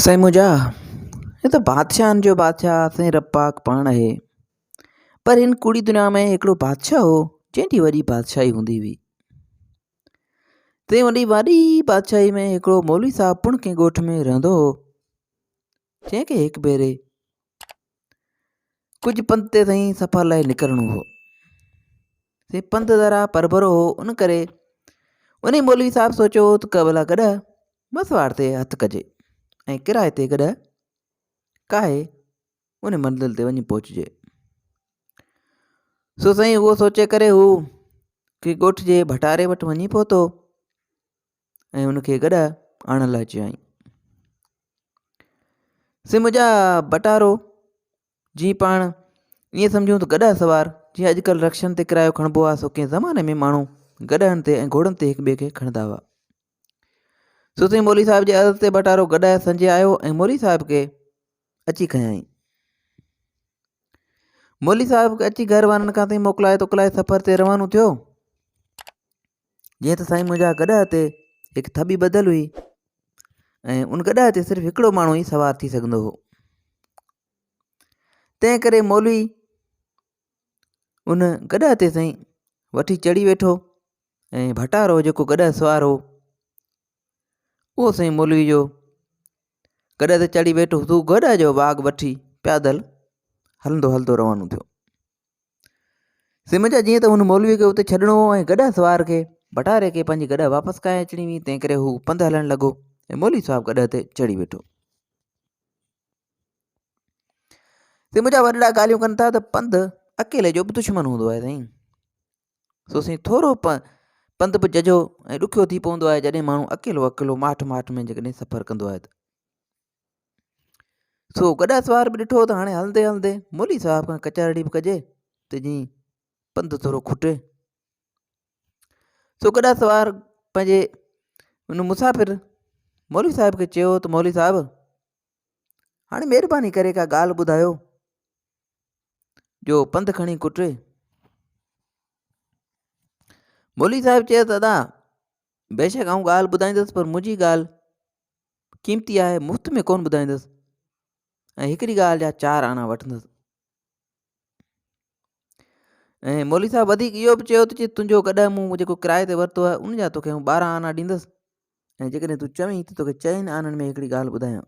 साईं मुंहिंजा हे त बादशाहनि जो बादशाह साईं रब्बाक पाण आहे। पर हिन कूड़ी दुनिया में हिकिड़ो बादशाह हो जंहिंजी वॾी बादशाही हूंदी हुई। तंहिं वॾी बादशाही में हिकिड़ो मौलवी साहब पुण कंहिं ॻोठ में रहंदो हो, जंहिंखे हिकु भेरे कुझु पंध ते साईं सफ़र लाइ निकिरणो हो। साईं पंध ज़रा परभरो हो, उन करे उन मौलवी साहब सोचियो त भला गॾु मसवाड़ ते हथु कजे ऐं किराए ते गॾु काहे उन मंज़िल ते वञी पहुचिजे। सो साईं उहो सोचे करे हू कि ॻोठ जे भटारे वटि वञी पहुतो ऐं उनखे गॾु आणण लाइ चयईं। साईं मुंहिंजा भटारो जीअं पाण ईअं सम्झूं त गॾु सवार जीअं अॼुकल्ह रक्षनि ते किरायो खणिबो आहे, सो कंहिं ज़माने में माण्हू गॾनि ते ऐं घोड़नि ते हिक ॿिए खे खणंदा हुआ। सो साईं मौलवी साहिब जे अर्ज़ ते भटारो गॾु संझे आयो ऐं मौलवी साहिब खे अची खयाईं। मौलवी साहिब खे अची घर वारनि खां ताईं मोकिलाए सफ़र ते रवानो थियो। जीअं त साईं मुंहिंजा गॾु ते हिकु थॿी ॿधल हुई ऐं उन गॾु ते सिर्फ़ु हिकिड़ो माण्हू ई सवार थी सघंदो हो। तंहिं करे मौलवी उन गॾु ते साईं वठी चढ़ी वेठो ऐं भटारो जेको गॾु सवार हो उहो साईं मौलवी जो गॾु ते चढ़ी वेठो, तूं गॾु जो बाग़ वठी पैदल हलंदो रवानो थियो। साईं मुंहिंजा जीअं त हुन मौलवी खे उते छॾिणो हो ऐं गॾु सवार खे भटारे खे पंहिंजी गॾु वापसि काए अचणी हुई, तंहिं करे हू पंधु हलणु लॻो ऐं मौलवी साहिबु गॾु ते चढ़ी वेठो। साईं मुंहिंजा वॾड़ा ॻाल्हियूं कनि था त पंधु अकेले जो बि दुश्मन हूंदो आहे साईं। सो साईं थोरो पंधु बि जजो ऐं ॾुखियो थी पवंदो आहे जॾहिं माण्हू अकेलो माठ में जेकॾहिं सफ़र कंदो आहे त। सो गॾु सवार बि ॾिठो त हाणे हलंदे मौलवी साहिब खां कचारड़ी बि कजे त जीअं पंधु थोरो खुटे। सो गॾु सवार पंहिंजे उन मुसाफ़िर मौलवी साहिब खे चयो त मौलवी साहिब हाणे महिरबानी करे का ॻाल्हि ॿुधायो जो पंधु खणी कुटे। मौलवी साहिब चयो त दादा बेशक आऊं ॻाल्हि ॿुधाईंदुसि, पर मुंहिंजी ॻाल्हि क़ीमती आहे, मुफ़्त में कोन ॿुधाईंदुसि ऐं हिकिड़ी ॻाल्हि जा 4 आना वठंदुसि। ऐं मौलवी साहिब वधीक इहो बि चयो त तुंहिंजो गॾु मूं जेको किराए ते वरितो आहे उन जा तोखे 12 आना ॾींदुसि ऐं जेकॾहिं तूं चवीं त तोखे 4 आननि में हिकिड़ी ॻाल्हि ॿुधायां।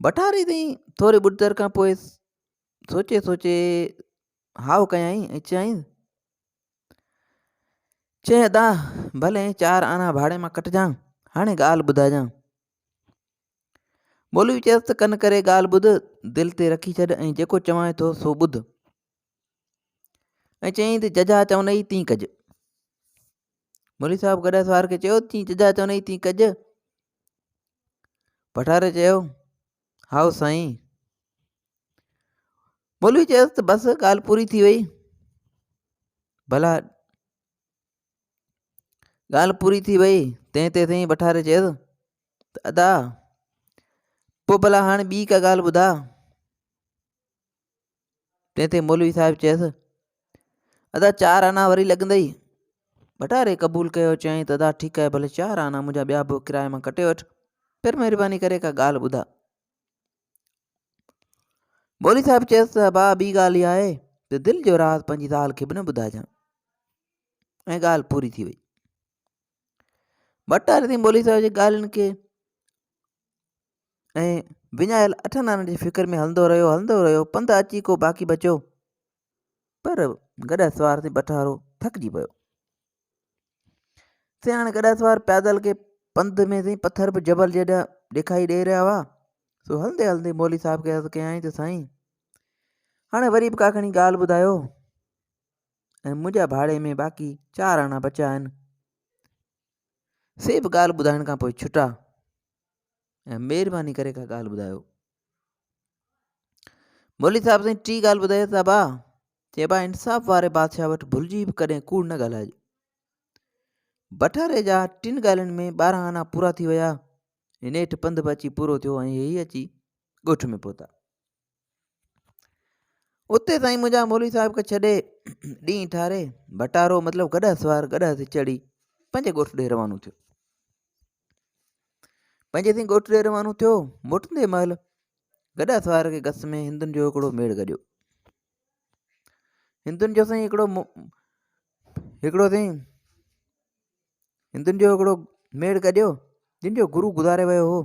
भटारे ताईं थोरे ॿुधर खां पोइ सोचे हाउ कयईं ऐं चयईं अदा भले 4 आना भाड़े मां कटिजां, हाणे ॻाल्हि ॿुधाइजां। मौलवी चयसि त कन करे ॻाल्हि ॿुध, दिलि ते रखी छॾ ऐं जेको चवां थो सो ॿुध। ऐं चयईं त जजा चवंदई तीअं कजि। मौलवी साहिब गॾु सवार खे चयो तीअं जजा चवंदई तीअं कजि। भटारे चयो हाउ साईं। मौलवी चयसि त बसि ॻाल्हि पूरी थी वई। भला ॻाल्हि पूरी थी वई। तंहिं ते साईं भटारे चयसि त अदा पोइ भला हाणे ॿी का ॻाल्हि ॿुधा। तंहिं ते मौलवी साहिब चयसि अदा 4 आना वरी लॻंदई। भटारे क़बूल कयो, चयईं त अदा ठीकु आहे, भले 4 आना मुंहिंजा ॿिया बि किराए मां कटे वठि, पर महिरबानी करे का ॻाल्हि ॿुधा। मौलवी साहिब चयसि त भाउ ॿी ॻाल्हि इहा आहे त दिलि जो राज़ पंहिंजी ज़ाल खे बि न ॿुधाइजां। ऐं ॻाल्हि पूरी थी वई। भटारे ताईं मौलवी साहिब जी ॻाल्हियुनि खे ऐं विञायल 8 आननि जी फिक्र में हलंदो रहियो। पंधु अची को बाक़ी बचियो, पर गॾु सवार ते भटारो थकिजी पियो। हाणे गॾु सवार पैदल खे पंधु में साईं पथर बि जबल जॾहिं ॾेखारी ॾेई रहिया हुआ। सो हलंदे मौलवी साहिब खे अर्ज़ु कयईं त साईं हाणे वरी बि का खणी ॻाल्हि ॿुधायो ऐं मुंहिंजा भाड़े में बाक़ी 4 आना बचिया आहिनि, से बि ॻाल्हि ॿुधाइण खां पोइ छुटा ऐं महिरबानी करे का ॻाल्हि ॿुधायो। मौलवी साहिब साईं टी ॻाल्हि ॿुधाए साहिबा चइबा इंसाफ़ वारे बादशाह वटि भुलिजी बि कॾहिं कूड़ न ॻाल्हाइजे। भटारे जा 3 ॻाल्हियुनि में 12 आना पूरा थी विया। नेठि पंधु बि अची पूरो थियो ऐं हे अची ॻोठ में पहुता। उते साईं मुंहिंजा मौलवी साहिब खे छॾे ॾींहुं ठारे भटारो मतिलबु गॾु सवार गॾु ते चढ़ी पंहिंजे ॻोठ ॾे रवानो थियो। पंहिंजे थी ॻोठ ॾे रवानो थियो। मोटंदे महिल गॾा सवार खे गस में हिंदुनि जो हिकिड़ो मेड़ गॾियो। हिंदुनि जो साईं हिकिड़ो साईं हिंदुनि जो हिकिड़ो मेड़ गॾियो जिन जो गुरू गुज़ारे वियो हो।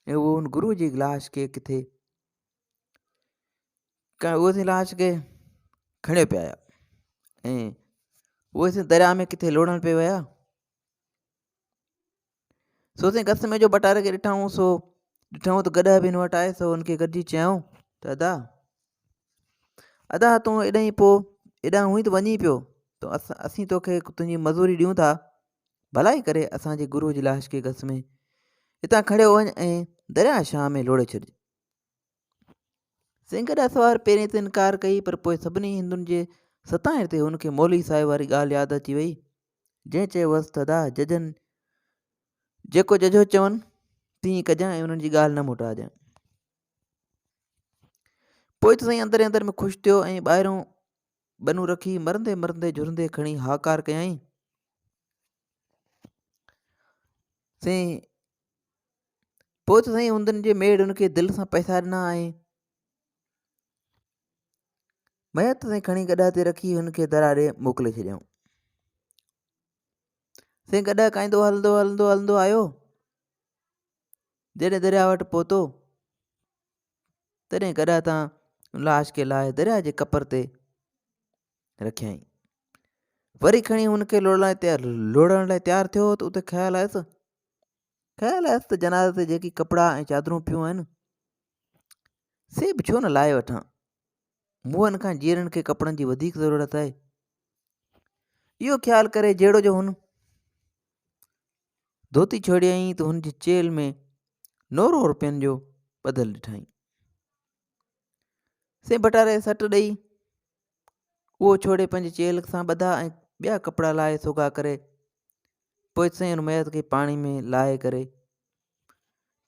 ऐं उहो हुन गुरू जी लाश खे किथे उहो लाश खे खणे पिया आया ऐं उहे साईं दरिया में किथे लोड़ण पे विया। सो साईं गस में जो बटारे खे ॾिठऊं त गॾा बि हिन वटि आहे। सो हुनखे गॾिजी चयऊं त अदा तूं एॾां हुई त वञी पियो त असीं तोखे तुंहिंजी मज़ूरी ॾियूं था। भलाई करे असांजे गुरू जी लाश खे गस में हितां खड़े वञ ऐं दरिया शाह में लोड़े छॾ। साईं गॾा सवार पहिरीं त इनकार कई, पर पोइ सभिनी हिंदुनि जे सताइण ते हुनखे मौलवी साहिब वारी ॻाल्हि यादि अची वई। जंहिं चयोसि त अदा जजनि जेको जजो चवनि तीअं कजांइ ऐं उन्हनि जी ॻाल्हि न मोटाजांइ। पोइ त साईं अंदरि अंदरि में ख़ुशि थियो ऐं ॿाहिरों बनू रखी मरंदे मरंदे झुरंदे खणी हाकार कयईं। साईं पोइ त साईं हुंदनि जे मेड़ हुनखे दिलि सां पैसा ॾिना ऐं मयत साईं खणी गॾा ते रखी हुनखे दरिया ॾे मोकिले छॾियऊं। साईं गॾा काईंदो हलंदो हलंदो हलंदो आयो। जॾहिं दरिया वटि पहुतो तॾहिं गॾा तां लाश खे लाहे दरिया जे कपर ते रखियईं। वरी खणी हुनखे लोड़ण लाइ तयारु थियो त उते ख़्यालु आयुसि त जनाज़ ते जेकी कपिड़ा ऐं चादरूं पियूं आहिनि से बि छो न लाहे वठां। मुंहंनि खां जीअरनि खे कपिड़नि जी वधीक ज़रूरत आहे। इहो ख़्यालु करे जहिड़ो जो हुन धोती छोड़ियईं त हुनजी चेल में ₹9 जो ॿधल ॾिठईं। से बटारे सट ॾेई उहो छोड़े पंहिंजी चेल सां ॿधा ऐं ॿिया कपिड़ा लाहे सोगा करे पोइ साईं हुन मयत खे पाणी में लाहे करे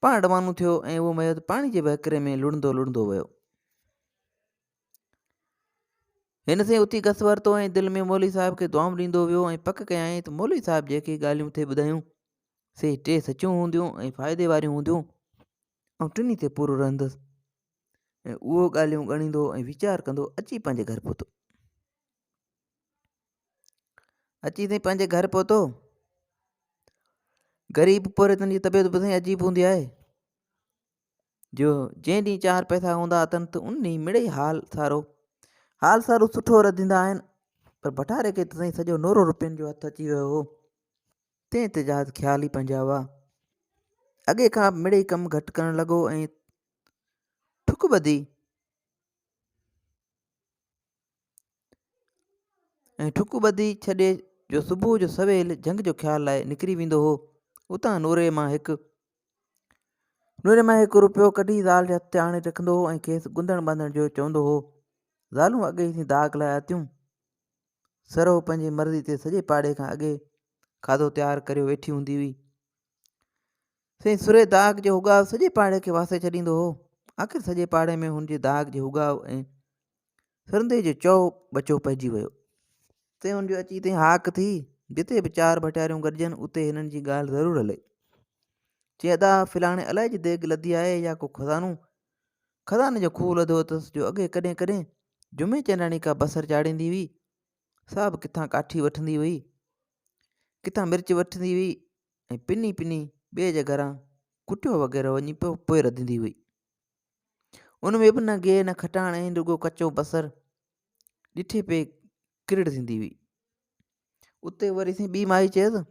पाण रवानो थियो ऐं उहो मयत पाणी जे वहकिरे में लुड़ंदो लुड़ंदो वियो। हिन सां उथी गस वरितो ऐं दिलि में मौलवी साहिब खे दुआऊं ॾींदो वियो ऐं पक कयाईं त मौलवी साहिब जेके ॻाल्हियूं थे ॿुधायूं से टे सचियूं हूंदियूं ऐं फ़ाइदे वारियूं हूंदियूं ऐं टिनी ते पूरो रहंदुसि। ऐं उहो ॻाल्हियूं ॻणींदो ऐं वीचार कंदो अची पंहिंजे घर पहुतो। पंहिंजे घर पहुतो। ग़रीब पोरेतनि जी तबियत बि साईं अजीब हूंदी आहे। जो जंहिं ॾींहुं 4 पैसा हूंदा अथनि त उन ॾींहुं मिड़ई हाल सारो सुठो रधंदा आहिनि। पर बटारे खे त साईं सॼो ₹9 जो हथु अची वियो हो। तंहिं ते जहाज़ ख़्याल ई पंहिंजा हुआ। अॻे खां मिड़ई कमु घटि करणु लॻो ऐं ठुक ॿधी छॾे जो सुबुह जो सवेल जंग जो ख़्याल लाइ निकिरी वेंदो हो। उतां नूरे मां हिकु रुपयो कढी ज़ाल जे हथ ते आणे रखंदो हो ऐं खेसि गुंदण ॿांधण जो चवंदो हो। ज़ालूं अॻे ई दाग लाइ आतियूं। सरो पंहिंजी मर्ज़ी ते सॼे पाड़े खां अॻे खाधो तयारु करे वेठी हूंदी हुई। साईं सुरे दाग जो उगाव सॼे पाड़े खे वासे छॾींदो हो। आख़िर सॼे पाड़े में हुनजे दाग जे उगाव ऐं सरंदे जो चओ बचो पइजी वियो। ते हुनजो अची ते हाक थी जिते बि 4 भटियारियूं गॾिजनि उते हिननि जी ॻाल्हि ज़रूरु हले। चई अदा फिलाणे अलाए जी देग लधी आहे या को खज़ाने जो खूह लधो अथसि जो अॻे कॾहिं कॾहिं जुमे चंडाणी का बसर चाढ़ींदी हुई। सा बि किथां काठी वठंदी हुई, किथां मिर्च वठंदी हुई ऐं पिनी ॿिए जे घरां कुटियो वग़ैरह वञी पोइ रधंदी हुई। उन में बि न गे न खटाण ऐं रुॻो कचो बसर ॾिठे पे किरड़ थींदी हुई। उते वरी सी ॿी माई चयसि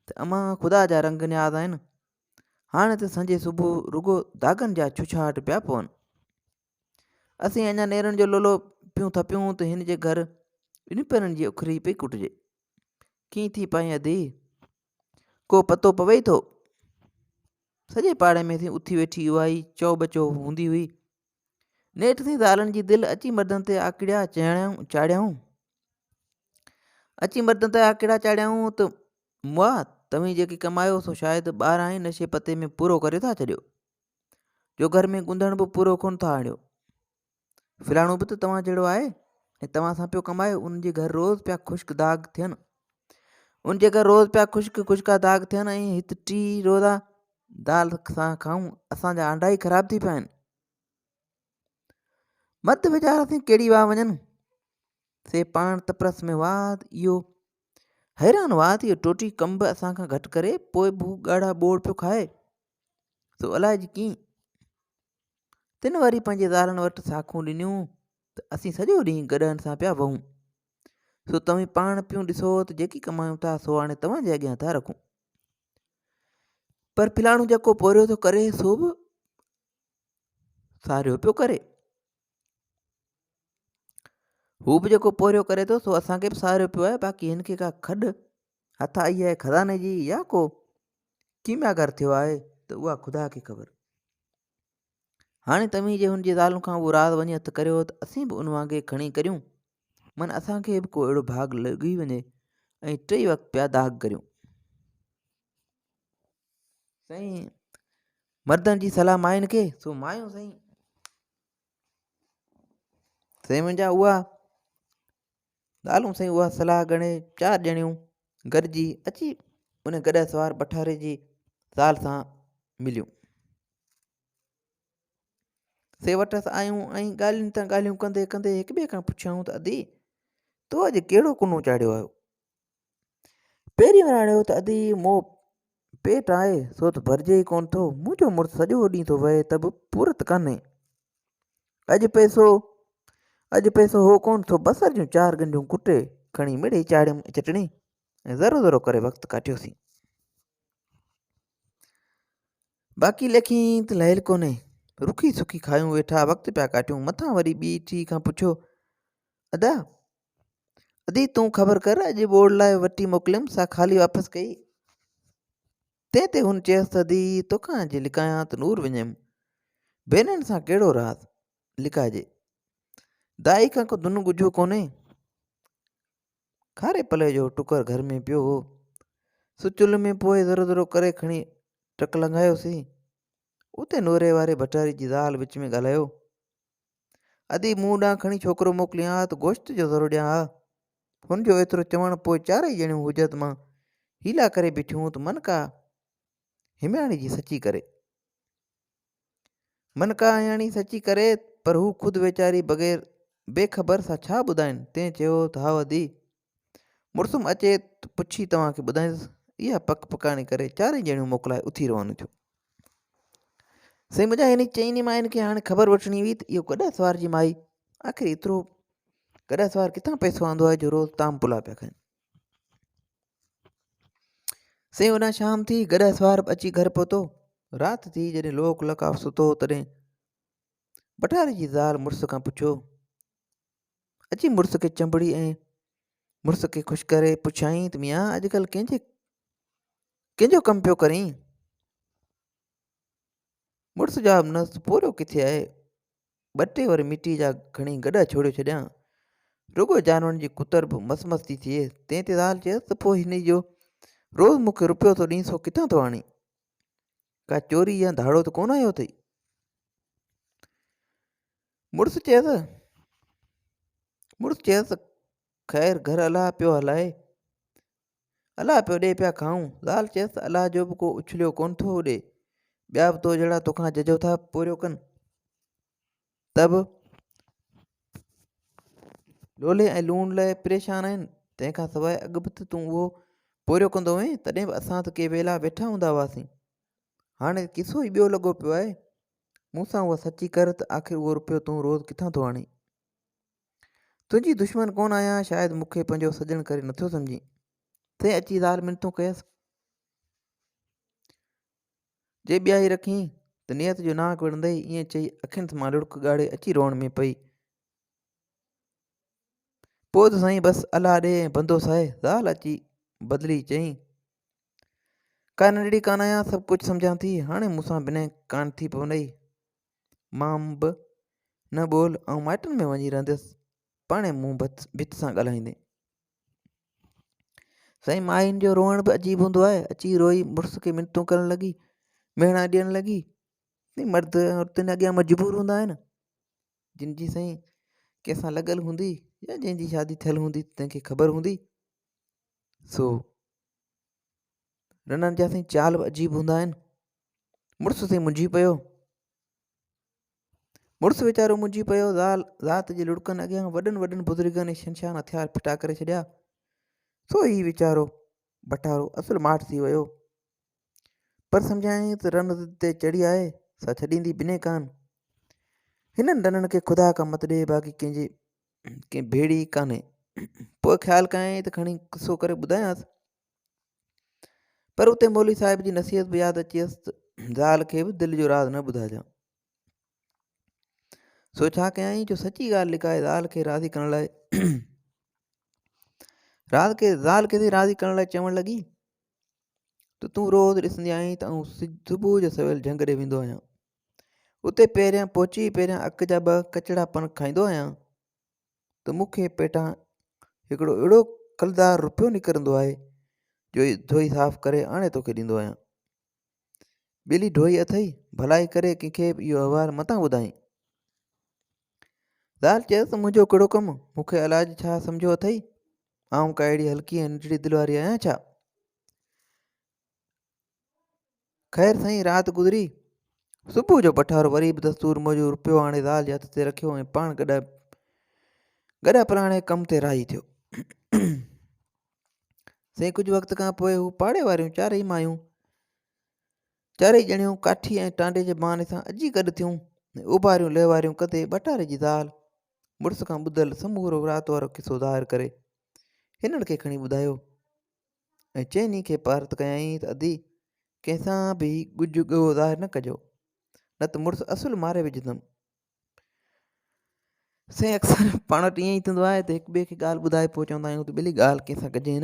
त अमां ख़ुदा जा रंग न्याज़ आहिनि। हाणे त संजे सुबुह रुॻो दागनि जा छुछाहट पिया पवनि। असीं अञा नेरनि जो लोलो पियूं थपियूं त हिन जे घर ॿिनि पेरनि जी उखरी पई कुटिजे। कीअं थी पाई अधी को पतो पवे थो। सॼे पाड़े में थी उथी वेठी उहा ई चओ बचो हूंदी हुई। नेठि थी ज़ालनि जी दिलि अची मर्दनि ते आकिड़िया चाढ़ियाऊं त मुआ तव्हीं जेकी कमायो सो शायदि ॿारहं ई नशे पते में पूरो करे था छॾियो जो घर में गुंदण बि पूरो कोन था आणियो। फिलाणो बि त तव्हां जहिड़ो आहे ऐं तव्हां सां पियो कमायो। उन जे घर रोज़ पिया ख़ुश्क दाग थियनि ऐं हिते 3 रोज़ा दाल सां खाऊं असांजा अंडा ई ख़राब थी पिया आहिनि। मर्द वीचारा साईं कहिड़ी वाह वञनि। से पाण तपरस में वात इहो हैरान वात इहो टोटी कंब असांखां घटि करे पोइ बि ॻाढ़ा ॿोड़ पियो खाए। सो अलाए जी कीअं तिन वरी पंहिंजे ज़ालनि वटि साखूं ॾिनियूं त असीं सॼो ॾींहुं गॾनि सां पिया वहूं। सो तव्हीं पाण पियूं ॾिसो त जेकी कमायूं था सो हाणे तव्हांजे अॻियां था रखूं। पर फिलाणो जेको पोरियो थो करे सो बि सारियो पियो करे। हू बि जेको पोरियो करे थो सो असांखे बि सारियो पियो आहे। बाक़ी हिन खे का खॾु हथ आई आहे खज़ाने जी या को कीमियागर थियो आहे त उहा ख़ुदा खे ख़बर। हाणे तव्हीं जे हुनजी ज़ालुनि खां उहो राज़ वञी हथु करियो त असीं बि उन वांगुरु खणी करियूं। मन असांखे बि को अहिड़ो भाग लॻी वञे ऐं टई वक़्तु पिया दाग करियूं। साईं मर्दनि जी सलाह मायुनि खे सो मायूं साईं मुंहिंजा उहा ज़ालूं साईं उहा सलाह ॻणे 4 ॼणियूं गॾिजी अची उन गॾ सवार बठारे जी ज़ाल सां मिलियूं। से वटि आयूं ऐं ॻाल्हियुनि तां ॻाल्हियूं कंदे कंदे हिक ॿिए खां पुछियऊं त अदी तो अॼु कहिड़ो कुनो चाढ़ियो आयो। पहिरीं वराणियो त अदी मो पेट आहे सो त भरिजे ई कोन थो। मुंहिंजो मुड़ुसु सॼो ॾींहुं थो वहे त बि पूरत कान्हे। अॼु पैसो हो कोन थो। बसर जूं 4 गंढियूं कुटे खणी मिड़ी चाढ़ियमि चटणी ऐं ज़रो ज़रो करे वक़्तु काटियोसीं। बाक़ी लेखी त लहियल कोन्हे। रुखी सुखी खायूं वेठा वक़्तु पिया काटियूं। मथां वरी ॿी टी खां पुछियो अदा अदी तूं ख़बर कर अॼु बोर्ड लाइ वठी मोकिलियमि सा ख़ाली वापसि कई। ते हुन चयसि त अदी तोखां अॼु लिकायां त नूर वञेमि। भेनरुनि सां कहिड़ो राज़ लिकाइजे। दाई खां को दुनु गुझो कोन्हे। खारे पले जो टुकर घर में पियो हो। सो चुल्हि में पोइ ज़रो ज़रो करे खणी टक लॻायोसीं। उते नूरे वारे भटारी जी ज़ाल विच में ॻाल्हायो अदी मूं ॾांहुं खणी छोकिरो मोकिलियां त गोश्त जो ज़रो ॾियां हा। हुनजो एतिरो चवण पोइ 4 ॼणियूं हुजत मां हीला करे बीठियूं त मनका हिमाणी जी सची करे पर हू ख़ुदि वेचारी बग़ैर बेख़बर सां छा ॿुधाइनि। तंहिं चयो त हा अदी मुड़ुसुम अचे त पुछी तव्हांखे ॿुधाईंदुसि। इहा पक पकाणी करे 4 ॼणियूं मोकिलाए उथी रवानो थियो। साईं मुंहिंजा हिन चइनी माइनि खे हाणे ख़बर वठणी हुई त इहो गॾा सवार जी माई आख़िर एतिरो गॾा सवार किथां पैसो आंदो आहे जो रोज़ु ताम पुला पिया खाइनि। साईं होॾां शाम थी गॾा सवार अची घर पहुतो। राति थी जॾहिं लोक लकाव सुतो तॾहिं बठारी जी ज़ाल मुड़ुस खां पुछियो अची मुड़ुस खे चंबड़ी ऐं मुड़ुस खे ख़ुशि करे पुछाईं त मियां अॼुकल्ह कंहिंजो कमु पियो करीं। मुड़ुस जवाब न पोरियो किथे आहे। 2 टे वरी मिटी जा खणी गॾा छोड़े छॾियां रुगो जानवरनि जी कुतर बि मस मस थी थिए। तंहिं ते ज़ाल चयसि त पोइ हिन जो रोज़ु मूंखे रुपयो थो ॾीं सो किथां थो आणी। का चोरी या धाड़ो त कोन आयो अथई। मुड़ुस चयसि ख़ैर घर अलाह पियो हलाए अलाह पियो ॾे पिया खाऊं। ज़ाल चयसि अलाह जो बि को उछलियो कोन थो ॾे। ॿिया बि तो जहिड़ा तोखां जजो था पोरियो कनि त बि लोले ऐं लूण लाइ परेशान आहिनि। तंहिंखां सवाइ अॻु बि त तूं उहो पोरियो कंदो हुएं तॾहिं बि असां त के वेला वेठा हूंदा हुआसीं। हाणे किसो ई ॿियो लॻो पियो आहे। मूंसां उहा सची कर त आख़िर उहो रुपयो तूं रोज़ु किथां थो आणी। तुंहिंजी दुश्मन कोन आहियां शायदि मूंखे पंहिंजो सॼण करे नथो सम्झी। ते अची ज़ाल मिनतूं कयसि जे ॿियाई रखी त नियत जो नाक विढ़ंदई। ईअं चई अखियुनि मां लुड़क ॻाड़े अची रोअण में पई। पोइ त साईं बसि अलाह ॾे ऐं बंदो साहे। ज़ाल अची बदिली चई का नंढड़ी कान आहियां सभु कुझु सम्झां थी। हाणे मूंसां बिना कान थी पवंदई। मां बि न ॿोल ऐं माइटनि में वञी रहंदसि पाणे मूं भित सां ॻाल्हाईंदे। साईं मायुनि जो रोअण बि अजीब हूंदो आहे। अची रोई मुड़ुस खे मिनतूं करणु लॻी मेणा ॾियणु लॻी। मर्द औरतुनि अॻियां मजबूर हूंदा आहिनि जिन जी साईं कंहिंसां लॻल हूंदी या जंहिंजी शादी थियल हूंदी तंहिंखे ख़बर हूंदी। सो रननि जा साईं चाल बि अजीब हूंदा आहिनि। मुड़ुस साईं मुंझी पियो। मुड़ुस वीचारो मुंझी पियो। ज़ात जे लुड़कनि अॻियां वॾनि वॾनि बुज़ुर्गनि शमशान हथियार फिटा करे छॾिया। सो ही वीचारो भटारो असुल माठ थी वियो। पर सम्झायईं त रन ते चढ़ी आहे सा छॾींदी बिने कान। हिननि डननि खे ख़ुदा का मत ॾे, बाक़ी कंहिं भेड़ी कान्हे। पोइ ख़्यालु कयईं त खणी किसो करे ॿुधायांसि। पर उते मौलवी साहिब जी नसीहत बि यादि अची वियसि त ज़ाल खे बि दिलि जो राज़ न ॿुधाइजांइ। सो छा कयईं जो सची ॻाल्हि लिकाए ज़ाल खे राज़ी करण लाइ ज़ाल खे राज़ी करण लाइ चवणु लॻी त तूं रोज़ु ॾिसंदी आहीं त आउं सुबुह जो सवेल झंग ॾे वेंदो आहियां। उते पहिरियां पहुची पहिरियां अक जा 2 कचड़ा पन खाईंदो आहियां त मूंखे पेटां हिकिड़ो अहिड़ो कलदार रुपयो निकिरंदो आहे जो धोई साफ़ करे आणे तोखे ॾींदो आहियां। ॿिली ढोई अथई, भलाई करे कंहिंखे बि इहो अहवालु मतां ॿुधाई। ज़ाल चयसि मुंहिंजो कहिड़ो कमु, मूंखे इलाज छा सम्झो अथई? आउं का अहिड़ी हल्की ऐं नंढड़ी दिलि वारी आहियां छा? ख़ैर साईं, राति गुज़री। सुबुह जो पठारो वरी बि दस्तूर मौजूदु रुपयो आणे ज़ाल जे हथ ते रखियो ऐं पाण गॾा पराणे कम ते राही थियो। साईं कुझु वक़्त खां पोइ हू पाड़े वारियूं चारई ॼणियूं काठी ऐं टांडे जे बहाने सां अची गॾु थियूं ऐं उभारियूं लहवारियूं कंदे भटारे जी ज़ाल मुड़ुस खां ॿुधल समूरो राति वारो किसो ज़ाहिर करे हिननि खे खणी ॿुधायो ऐं चइनी खे पारत कयईं त अदी कंहिंसां बि गुज ॻो ज़ाहिर न कजो, न त मुड़ुस असुल मारे विझंदुमि। साईं अक्सर पाण वटि ईअं ई थींदो आहे त हिक ॿिए खे ॻाल्हि ॿुधाए पोइ चवंदा आहियूं त ॿिली ॻाल्हि कंहिंसां कजे न।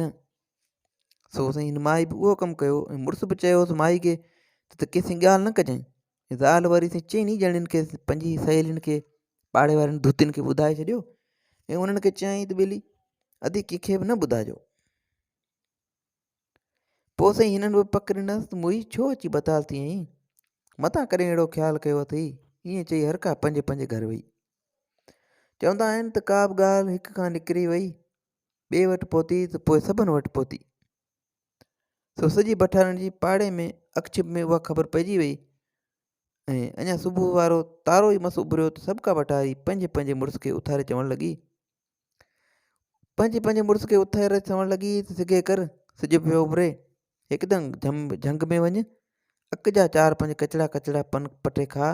सो साईं हिन माई बि उहो कमु कयो ऐं मुड़ुस बि चयोसि माई खे त कंहिंसां ॻाल्हि न कजांइ। ज़ाल वरी साईं चइनी ॼणनि खे पंहिंजी सहेलियुनि खे पाड़े वारनि धुतियुनि खे ॿुधाए छॾियो ऐं उन्हनि खे चयईं त ॿिली अदी कंहिंखे बि न ॿुधाइजो। पोइ साईं हिननि बि पक ॾिनसि त मुई छो अची बताल थी आहीं, मथां कॾहिं अहिड़ो ख़्यालु कयो अथई। ईअं चई हर का पंहिंजे घर वई। चवंदा आहिनि त का बि ॻाल्हि हिक खां निकिरी वई ॿिए वटि पहुती त पोइ सभिनि वटि पहुती। सो सॼी भठारनि जी पाड़े में अखिछिप में उहा ख़बर पइजी वई ऐं अञा सुबुह वारो तारो ई मस उभरियो त सभु का भठारी पंहिंजे मुड़ुस खे उथारे चवणु लॻी त सिगे कर, सिज पियो उभरे, हिकदमि झंग में वञ, अक जा 4-5 कचड़ा पन पटे खा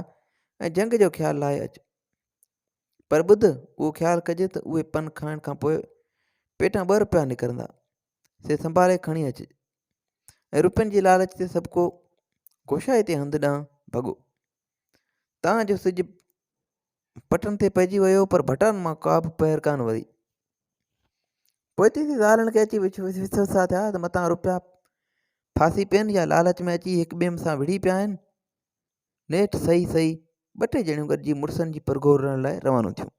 ऐं जंग जो ख़्यालु लाहे अचु। पर ॿुध, उहो ख़्यालु कजे त उहे पन खाइण खां पोइ पेटां 2 रुपया निकिरंदा, से संभाले खणी अचु ऐं रुपयनि जी लालच ते सभु को गोशाए ते हंधि ॾांहुं भॻो। तव्हांजो सिज पटनि ते पइजी वियो पर भटारनि मां का बि पहिर कान वरी। पोइ ते ज़ालनि खे अची विश्वसा थिया त मतां रुपया फासी पियनि या लालच में अची हिक ॿिए सां विढ़ी पिया आहिनि। नेठि सही 2-टे ॼणियूं गॾिजी मुड़ुसनि जी परगोरण लाइ रवानो थियूं।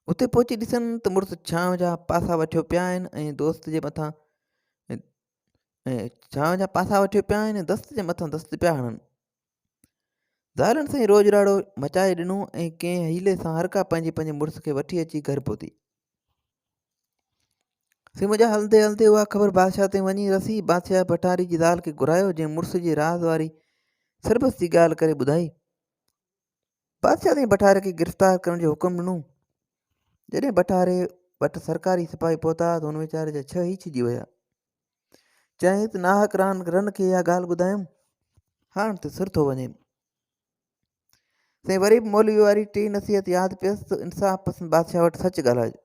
उते पहुची ॾिसनि त मुड़ुस छांव जा पासा वठियो पिया आहिनि ऐं दस्त जे मथां दस्त पिया हणनि। ज़ालनि साईं रोजराड़ो मचाए ॾिनो ऐं कंहिं हीले सां हर का पंहिंजे मुड़ुस खे वठी अची घर पहुती। साईं मुंहिंजा हलंदे हलंदे उहा ख़बर बादशाह ते वञी रसी। बादशाह भठारी जी ज़ाल खे घुरायो जंहिं मुड़ुस जी राज़ वारी सरबस जी ॻाल्हि करे ॿुधाई। बादशाह साईं भठारे खे गिरफ़्तार करण जो हुकुम ॾिनो। जॾहिं भठारे वटि सरकारी सिपाही पहुता त हुन वीचारे जा 6 ई छिजी विया। चयईं त नाहक रन खे इहा ॻाल्हि ॿुधायमि, हाणे त सिर थो वञे। साईं वरी बि मौलवी वारी टी नसीहत यादि पियसि त इंसाफ़ पसंदि बादशाह वटि सच ॻाल्हाइजो।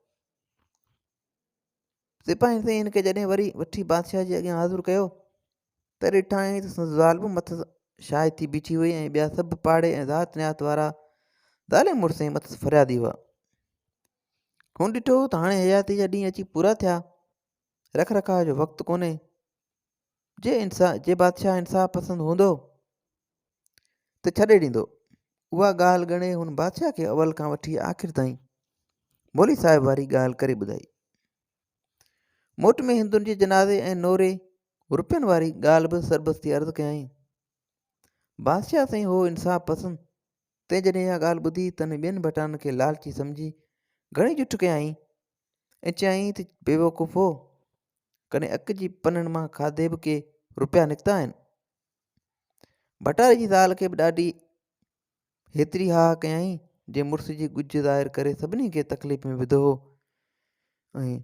सिपाही साईं हिन खे जॾहिं वरी वठी बादशाह जे अॻियां हाज़ुर कयो त ॾिठाईं त संदसि ज़ाल बि मथां शाय थी बीठी हुई ऐं ॿिया सभु पाड़े ऐं ज़ात न्यात वारा ज़ाले मुड़ुस ऐं मथां फरियादी हुआ। हुन ॾिठो त हाणे हयाती जा ॾींहं अची पूरा थिया, रख रखाव जो वक़्तु कोन्हे। जे बादशाह इंसाफ़ पसंदि हूंदो त छॾे ॾींदो। उहा ॻाल्हि ॻणे हुन बादशाह खे अवल खां वठी आख़िर ताईं मौलवी साहिब वारी ॻाल्हि करे ॿुधाई। मोट में हिंदुनि जे जनाज़े ऐं नोरे रुपयनि वारी ॻाल्हि बि सरबस्ती अर्ज़ु कयईं। बादशाह साईं हो इंसाफ़ पसंदि। तंहिं जॾहिं इहा ॻाल्हि ॿुधी तन ॿियनि भटारनि खे लालची सम्झी घणी जुठ कयईं ऐं चयईं त बेवकूफ़ो, कॾहिं अक जी पननि मां खाधे बि के रुपया निकिता आहिनि। भटारे जी ज़ाल खे बि ॾाढी हेतिरी हा कयईं जे मुड़ुस जी गुज ज़ाहिर करे सभिनी खे तकलीफ़ में विधो हो। ऐं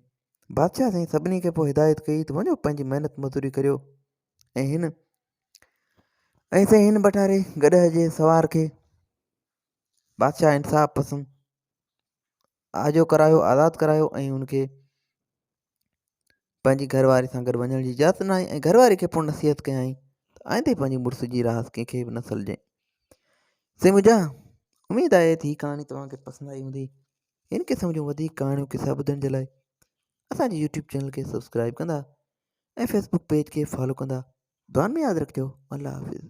बादशाह साईं सभिनी खे पोइ हिदायत कई त वञो पंहिंजी महिनत मज़ूरी करियो। ऐं हिन भटारे गॾह जे सवार खे बादशाह इंसाफ़ पसंदि आजो करायो, आज़ादु करायो ऐं उनखे पंहिंजी घरवारी सां गॾु वञण जी इजाज़त ॾिनाई ऐं घरवारी खे पोइ नसीहत कयईं त आइंदे पंहिंजी मुड़ुस जी राज़ कंहिंखे बि न सलिजांइ। से मुंहिंजा उमेदु आहे त हीअ कहाणी तव्हांखे पसंदि आई हूंदी। हिन क़िस्म जूं वधीक कहाणियूं किसा ॿुधण जे लाइ असांजे यूट्यूब चैनल खे सब्सक्राइब कंदा ऐं फेसबुक पेज खे फॉलो कंदा। दुआनि में यादि रखिजो। अल्लाह हाफ़िज़।